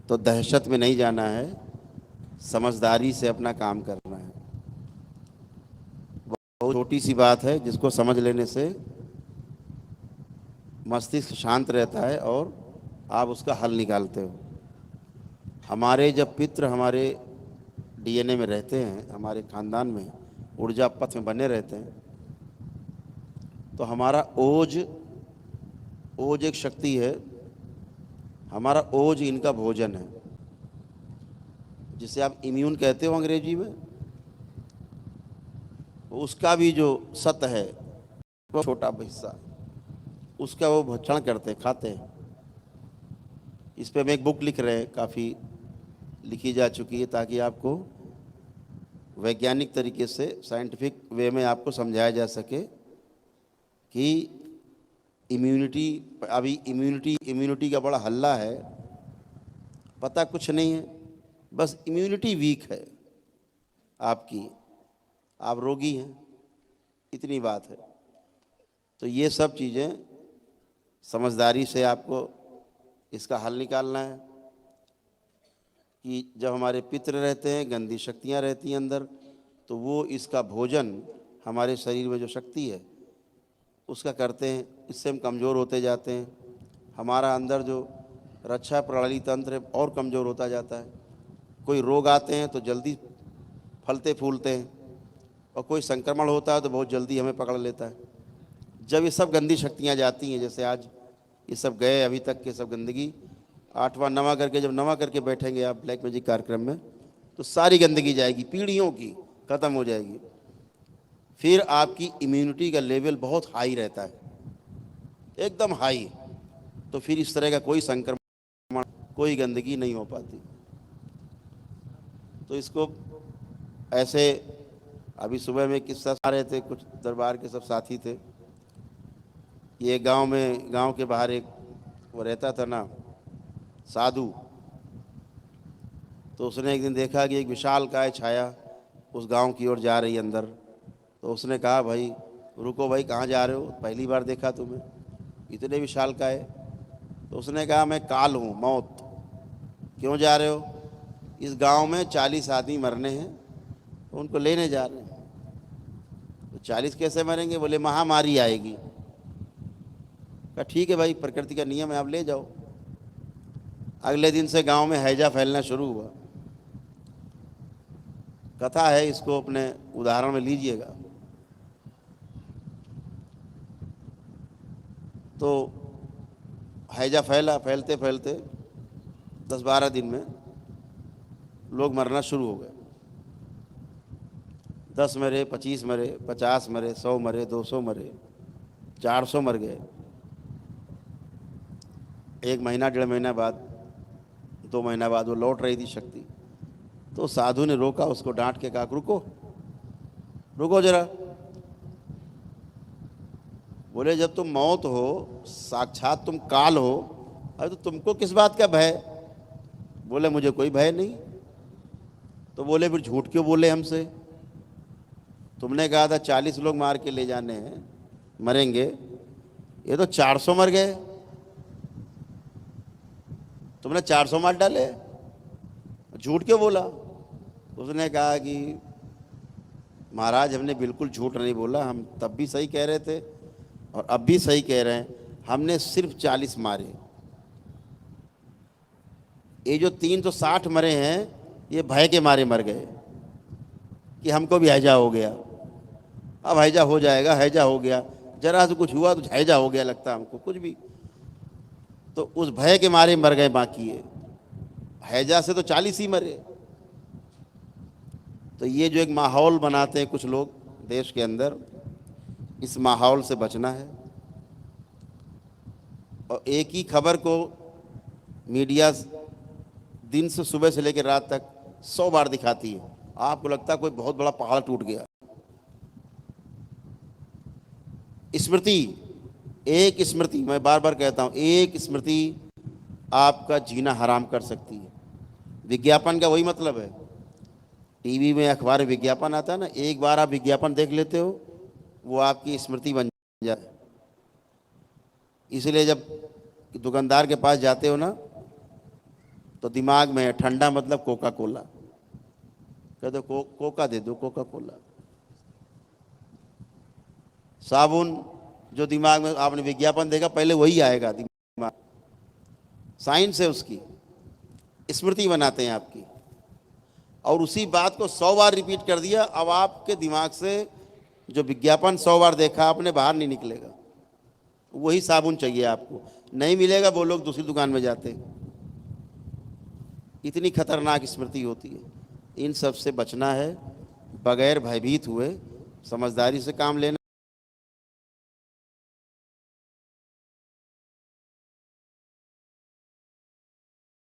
तो दहशत में नहीं जाना है, समझदारी से अपना काम करना है। बहुत छोटी सी बात है जिसको समझ लेने से मस्तिष्क शांत रहता है और आप उसका हल निकालते हो। हमारे जब पितृ हमारे डीएनए में रहते हैं, हमारे खानदान में ऊर्जा पथ में बने रहते हैं, तो हमारा ओज ओज एक शक्ति है। हमारा ओज इनका भोजन है, जिसे आप इम्यून कहते हो अंग्रेजी में। उसका भी जो सत है, वो छोटा हिस्सा, उसका वो भक्षण करते हैं, खाते हैं। इस पे हम एक बुक लिख रहे हैं, काफ़ी लिखी जा चुकी है, ताकि आपको वैज्ञानिक तरीके से, साइंटिफिक वे में आपको समझाया जा सके कि इम्यूनिटी, अभी इम्यूनिटी का बड़ा हल्ला है। पता कुछ नहीं है, बस इम्यूनिटी वीक है आपकी, आप रोगी हैं, इतनी बात है। तो ये सब चीज़ें समझदारी से आपको इसका हल निकालना है कि जब हमारे पितृ रहते हैं, गंदी शक्तियाँ रहती हैं अंदर, तो वो इसका भोजन हमारे शरीर में जो शक्ति है उसका करते हैं। इससे हम कमज़ोर होते जाते हैं। हमारा अंदर जो रक्षा प्रणाली तंत्र है और कमज़ोर होता जाता है। कोई रोग आते हैं तो जल्दी फलते फूलते हैं, और कोई संक्रमण होता है तो बहुत जल्दी हमें पकड़ लेता है। जब ये सब गंदी शक्तियाँ जाती हैं, जैसे आज ये सब गए, अभी तक के सब गंदगी, 8वां 9वां करके जब 9वां करके बैठेंगे आप ब्लैक मैजिक कार्यक्रम में, तो सारी गंदगी जाएगी, पीढ़ियों की ख़त्म हो जाएगी। फिर आपकी इम्यूनिटी का लेवल बहुत हाई रहता है, एकदम हाई। तो फिर इस तरह का कोई संक्रमण, कोई गंदगी नहीं हो पाती। तो इसको ऐसे, अभी सुबह में किस्सा आ रहे थे, कुछ दरबार के सब साथी थे। ये गांव के बाहर एक वो रहता था ना, साधु। तो उसने एक दिन देखा कि एक विशालकाय छाया उस गांव की ओर जा रही है अंदर। तो उसने कहा, भाई रुको भाई, कहाँ जा रहे हो, पहली बार देखा तुम्हें, इतने विशालकाय। तो उसने कहा, मैं काल हूँ, मौत। क्यों जा रहे हो? इस गांव में 40 आदमी मरने हैं, तो उनको लेने जा रहे हैं। तो 40 कैसे मरेंगे? बोले महामारी आएगी। कहा ठीक है भाई, प्रकृति का नियम है, आप ले जाओ। अगले दिन से गांव में हैजा फैलना शुरू हुआ। कथा है, इसको अपने उदाहरण में लीजिएगा। तो हैजा फैला, फैलते फैलते 10-12 दिन में लोग मरना शुरू हो गए। 10 मरे, 25 मरे, 50 मरे, 100 मरे, 200 मरे, 400 मर गए। 1 महीना 1.5 महीना बाद, 2 महीना बाद वो लौट रही थी शक्ति। तो साधु ने रोका उसको, डांट के कहा, रुको रुको जरा। बोले जब तुम मौत हो, साक्षात तुम काल हो, अरे तो तुमको किस बात का भय? बोले मुझे कोई भय नहीं। तो बोले फिर झूठ क्यों बोले हमसे? तुमने कहा था 40 लोग मार के ले जाने हैं, मरेंगे, ये तो 400 मर गए, तुमने 400 मार डाले, झूठ क्यों बोला? उसने कहा कि महाराज हमने बिल्कुल झूठ नहीं बोला, हम तब भी सही कह रहे थे और अब भी सही कह रहे हैं, हमने सिर्फ 40 मारे। ये जो 360 मरे हैं, ये भय के मारे मर गए कि हमको भी हैजा हो गया। अब हैजा हो जाएगा, हैजा हो गया, जरा से कुछ हुआ तो हैजा हो गया लगता हमको, कुछ भी। तो उस भय के मारे मर गए, बाकी है हैजा से तो 40 ही मरे। तो ये जो एक माहौल बनाते हैं कुछ लोग देश के अंदर, इस माहौल से बचना है। और एक ही खबर को मीडिया दिन से, सुबह से लेकर रात तक 100 बार दिखाती है, आपको लगता है कोई बहुत बड़ा पहाड़ टूट गया। स्मृति, एक स्मृति, मैं बार बार कहता हूं, एक स्मृति आपका जीना हराम कर सकती है। विज्ञापन का वही मतलब है। टीवी में, अखबार में विज्ञापन आता है ना, एक बार आप विज्ञापन देख लेते हो, वो आपकी स्मृति बन जाए। इसलिए जब दुकानदार के पास जाते हो ना, तो दिमाग में ठंडा मतलब कोका कोला, कह दो कोका दे दो, कोका कोला। साबुन, जो दिमाग में आपने विज्ञापन देखा पहले वही आएगा दिमाग, साइंस है उसकी, स्मृति बनाते हैं आपकी। और उसी बात को 100 बार रिपीट कर दिया, अब आपके दिमाग से जो विज्ञापन 100 बार देखा आपने बाहर नहीं निकलेगा। वही साबुन चाहिए आपको, नहीं मिलेगा वो लोग दूसरी दुकान में जाते। इतनी खतरनाक स्मृति होती है। इन सब से बचना है, बगैर भयभीत हुए समझदारी से काम लेना।